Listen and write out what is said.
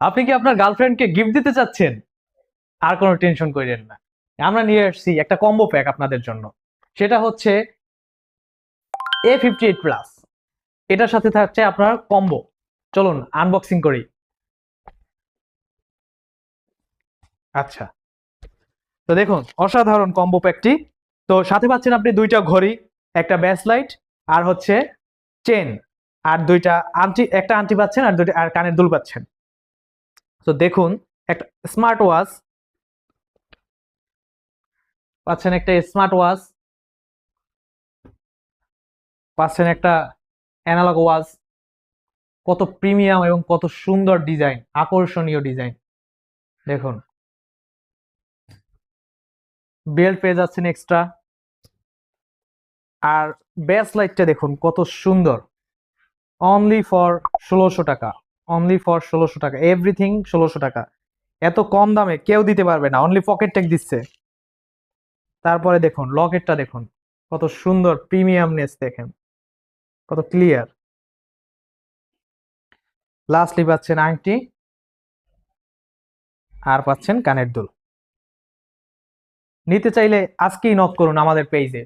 আপনি কি আপনার গার্লফ্রেন্ডকে গিফট দিতে চাচ্ছেন? আর কোনো টেনশন করেন না, আমরা নিয়ে আসছি একটা কম্বো প্যাক আপনাদের জন্য। সেটা হচ্ছে A58 প্লাস। এটার সাথে থাকছে আপনার কম্বো। চলুন আনবক্সিং করি। আচ্ছা, তো দেখুন অসাধারণ কম্বো প্যাকটি। তো সাথে পাচ্ছেন আপনি দুইটা ঘড়ি, একটা ব্যাস লাইট, আর হচ্ছে চেন, আর দুইটা আংটি, একটা আংটি পাচ্ছেন, আর দুইটা আর কানের দুল পাচ্ছেন। তো দেখুন, একটা স্মার্ট ওয়াচ পাচ্ছেন, একটা স্মার্ট ওয়াচ পাচ্ছেন, একটা অ্যানালগ ওয়াচ। কত প্রিমিয়াম এবং কত সুন্দর ডিজাইন, আকর্ষণীয় ডিজাইন। দেখুন, বেল্ট পেয়ে যাচ্ছেন এক্সট্রা। আর ব্যাস লাইটটা দেখুন কত সুন্দর। অনলি ফর 1600 টাকা। অনলি ফর 1600 টাকা, এভরিথিং 1600 টাকা। এত কম দামে কেউ দিতে পারবে না, অনলি পকেট টেক দিচ্ছে। তারপরে দেখুন লকেটটা, দেখুন কত সুন্দর প্রিমিয়ামনেস, দেখেন কত ক্লিয়ার। লাস্টলি পাচ্ছেন আংটি, আর পাচ্ছেন কানের দুল। নিতে চাইলে আজকেই নক করুন আমাদের পেজে।